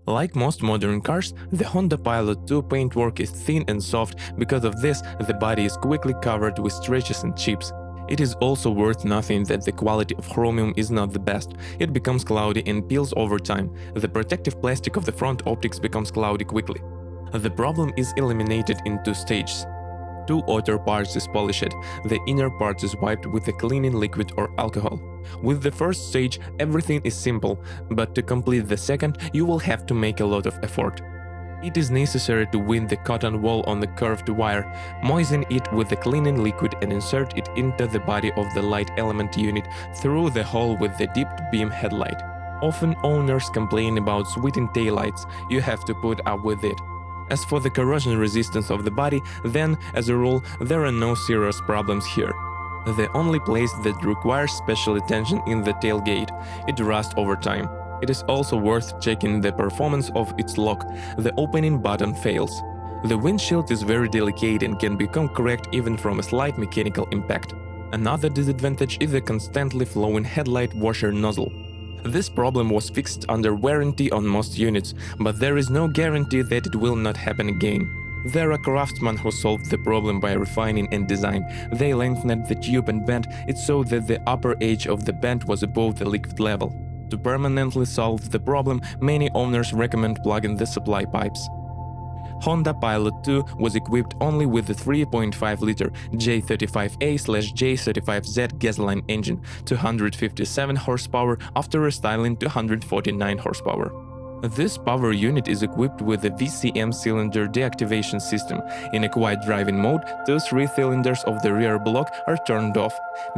Like most modern cars, the Honda Pilot 2 paintwork is thin and soft. Because of this, the body is quickly covered with scratches and chips. It is also worth noting that the quality of chromium is not the best. It becomes cloudy and peels over time. The protective plastic of the front optics becomes cloudy quickly. The problem is eliminated in two stages. Two outer parts is polished, the inner part is wiped with a cleaning liquid or alcohol. With the first stage, everything is simple, but to complete the second, you will have to make a lot of effort. It is necessary to wind the cotton wool on the curved wire, moisten it with the cleaning liquid and insert it into the body of the light element unit through the hole with the dipped beam headlight. Often owners complain about sweating taillights. You have to put up with it. As for the corrosion resistance of the body, then, as a rule, there are no serious problems here. The only place that requires special attention is the tailgate. It rusts over time. It is also worth checking the performance of its lock. The opening button fails. The windshield is very delicate and can become cracked even from a slight mechanical impact. Another disadvantage is the constantly flowing headlight washer nozzle. This problem was fixed under warranty on most units, but there is no guarantee that it will not happen again. There are craftsmen who solved the problem by refining and design. They lengthened the tube and bent it so that the upper edge of the bend was above the liquid level. To permanently solve the problem, many owners recommend plugging the supply pipes. Honda Pilot 2 was equipped only with the 3.5-liter J35A/J35Z gasoline engine, 257 horsepower after restyling to 149 horsepower. This power unit is equipped with a VCM cylinder deactivation system. In a quiet driving mode, two 3 cylinders of the rear block are turned off,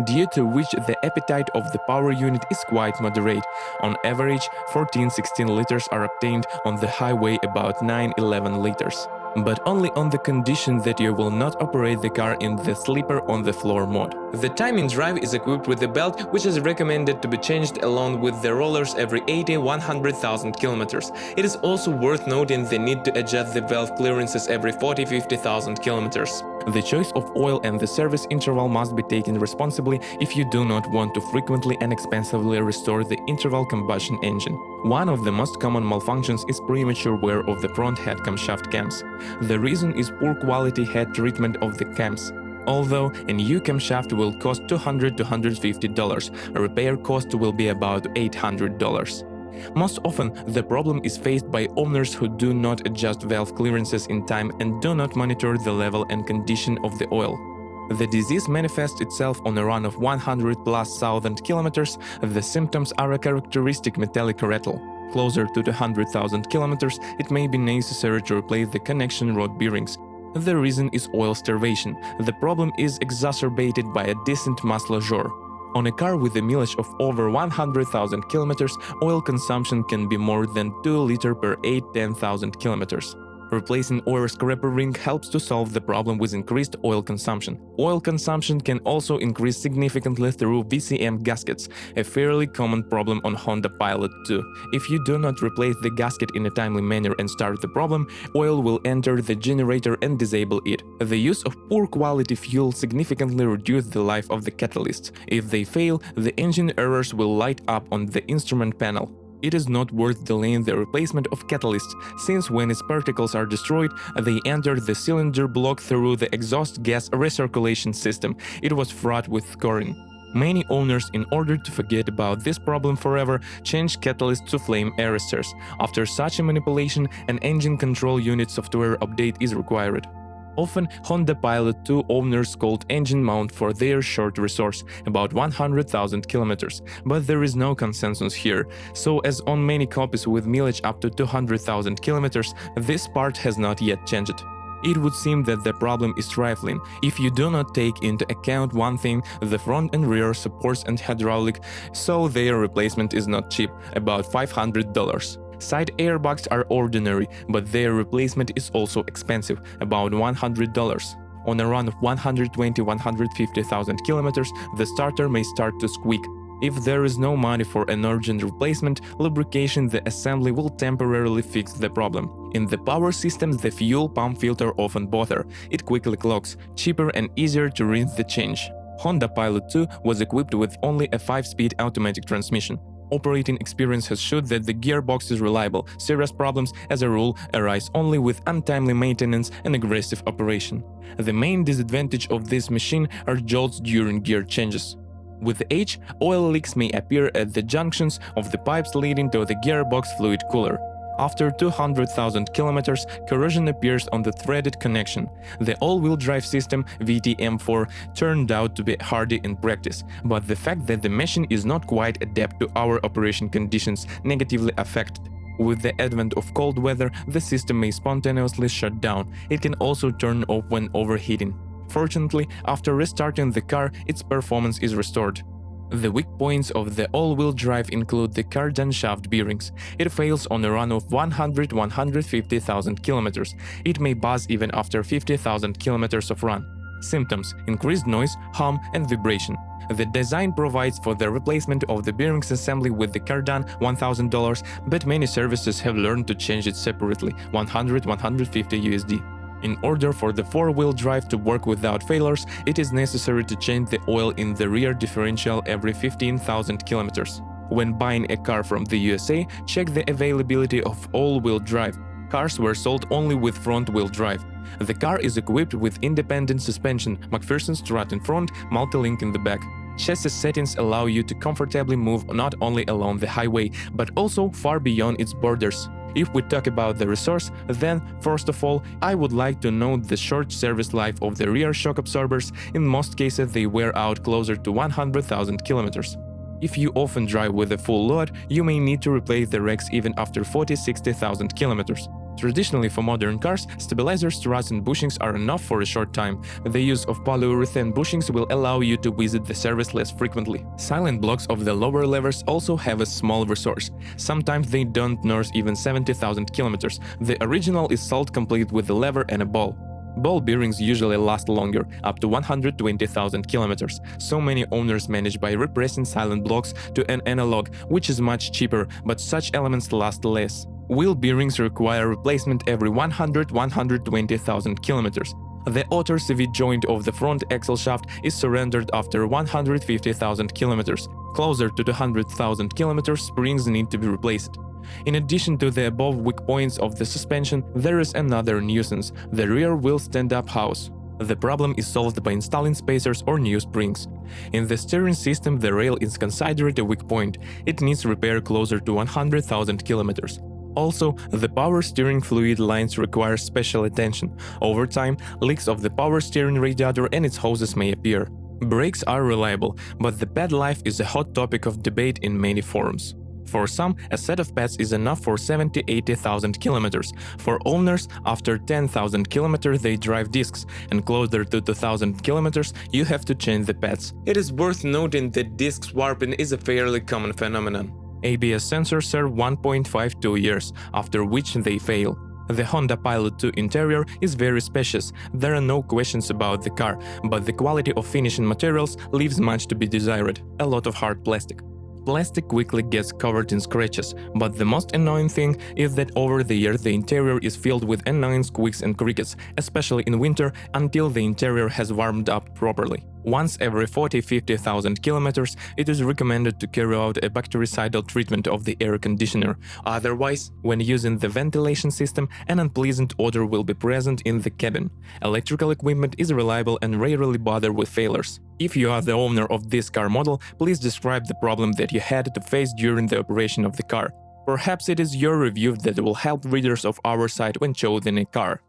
due to which the appetite of the power unit is quite moderate. On average, 14-16 liters are obtained, on the highway about 9-11 liters. But only on the condition that you will not operate the car in the sleeper on the floor mode. The timing drive is equipped with a belt which is recommended to be changed along with the rollers every 80-100,000 kilometers. It is also worth noting the need to adjust the valve clearances every 40-50,000 kilometers. The choice of oil and the service interval must be taken responsibly if you do not want to frequently and expensively restore the internal combustion engine. One of the most common malfunctions is premature wear of the front head camshaft cams. The reason is poor quality head treatment of the cams. Although a new camshaft will cost $200 to $150, a repair cost will be about $800. Most often, the problem is faced by owners who do not adjust valve clearances in time and do not monitor the level and condition of the oil. The disease manifests itself on a run of 100,000+ kilometers. The symptoms are a characteristic metallic rattle. Closer to 100,000 kilometers, it may be necessary to replace the connection rod bearings. The reason is oil starvation. The problem is exacerbated by a decent massage. On a car with a mileage of over 100,000 kilometers, oil consumption can be more than 2 liters per 8-10,000 kilometers. Replacing oil scraper ring helps to solve the problem with increased oil consumption. Oil consumption can also increase significantly through VCM gaskets, a fairly common problem on Honda Pilot 2. If you do not replace the gasket in a timely manner and start the problem, oil will enter the generator and disable it. The use of poor quality fuel significantly reduces the life of the catalysts. If they fail, the engine errors will light up on the instrument panel. It is not worth delaying the replacement of catalysts, since when its particles are destroyed, they enter the cylinder block through the exhaust gas recirculation system. It was fraught with scoring. Many owners, in order to forget about this problem forever, change catalysts to flame arresters. After such a manipulation, an engine control unit software update is required. Often, Honda Pilot 2 owners called engine mount for their short resource, about 100,000 kilometers, but there is no consensus here. So, as on many copies with mileage up to 200,000 kilometers, this part has not yet changed. It would seem that the problem is trifling. If you do not take into account one thing, the front and rear supports and hydraulic, so their replacement is not cheap, about $500. Side airbags are ordinary, but their replacement is also expensive, about $100. On a run of 120-150,000 kilometers, the starter may start to squeak. If there is no money for an urgent replacement, lubrication the assembly will temporarily fix the problem. In the power systems, the fuel pump filter often bother. It quickly clogs, cheaper and easier to rinse the change. Honda Pilot 2 was equipped with only a 5-speed automatic transmission. Operating experience has showed that the gearbox is reliable. Serious problems, as a rule, arise only with untimely maintenance and aggressive operation. The main disadvantage of this machine are jolts during gear changes. With age, oil leaks may appear at the junctions of the pipes leading to the gearbox fluid cooler. After 200,000 kilometers, corrosion appears on the threaded connection. The all-wheel drive system VTM4 turned out to be hardy in practice, but the fact that the machine is not quite adept to our operation conditions negatively affected. With the advent of cold weather, the system may spontaneously shut down. It can also turn off when overheating. Fortunately, after restarting the car, its performance is restored. The weak points of the all-wheel drive include the cardan shaft bearings. It fails on a run of 100–150,000 kilometers. It may buzz even after 50,000 kilometers of run. Symptoms: increased noise, hum, and vibration. The design provides for the replacement of the bearings assembly with the cardan $1,000, but many services have learned to change it separately, $100–150 USD. In order for the four-wheel drive to work without failures, it is necessary to change the oil in the rear differential every 15,000 kilometers. When buying a car from the USA, check the availability of all-wheel drive. Cars were sold only with front-wheel drive. The car is equipped with independent suspension, McPherson strut in front, multi-link in the back. Chassis settings allow you to comfortably move not only along the highway, but also far beyond its borders. If we talk about the resource, then, first of all, I would like to note the short service life of the rear shock absorbers. In most cases, they wear out closer to 100,000 kilometers. If you often drive with a full load, you may need to replace the racks even after 40–60,000 kilometers. Traditionally, for modern cars, stabilizers, struts and bushings are enough for a short time. The use of polyurethane bushings will allow you to visit the service less frequently. Silent blocks of the lower levers also have a small resource. Sometimes they don't nurse even 70,000 kilometers. The original is sold complete with a lever and a ball. Ball bearings usually last longer, up to 120,000 kilometers. So many owners manage by repressing silent blocks to an analog, which is much cheaper, but such elements last less. Wheel bearings require replacement every 100–120,000 kilometers. The outer CV joint of the front axle shaft is surrendered after 150,000 kilometers. Closer to 200,000 kilometers, springs need to be replaced. In addition to the above weak points of the suspension, there is another nuisance: the rear wheel stand-up house. The problem is solved by installing spacers or new springs. In the steering system, the rail is considered a weak point. It needs repair closer to 100,000 kilometers. Also, the power steering fluid lines require special attention. Over time, leaks of the power steering radiator and its hoses may appear. Brakes are reliable, but the pad life is a hot topic of debate in many forums. For some, a set of pads is enough for 70–80,000 kilometers. For owners, after 10,000 kilometers they drive discs, and closer to 2,000 kilometers you have to change the pads. It is worth noting that disc swapping is a fairly common phenomenon. ABS sensors serve 1.52 years, after which they fail. The Honda Pilot 2 interior is very spacious. There are no questions about the car, but the quality of finishing materials leaves much to be desired. A lot of hard plastic. Plastic quickly gets covered in scratches, but the most annoying thing is that over the years the interior is filled with annoying squeaks and crickets, especially in winter, until the interior has warmed up properly. Once every 40–50,000 kilometers, it is recommended to carry out a bactericidal treatment of the air conditioner. Otherwise, when using the ventilation system, an unpleasant odor will be present in the cabin. Electrical equipment is reliable and rarely bothered with failures. If you are the owner of this car model, please describe the problem that you had to face during the operation of the car. Perhaps it is your review that will help readers of our site when choosing a car.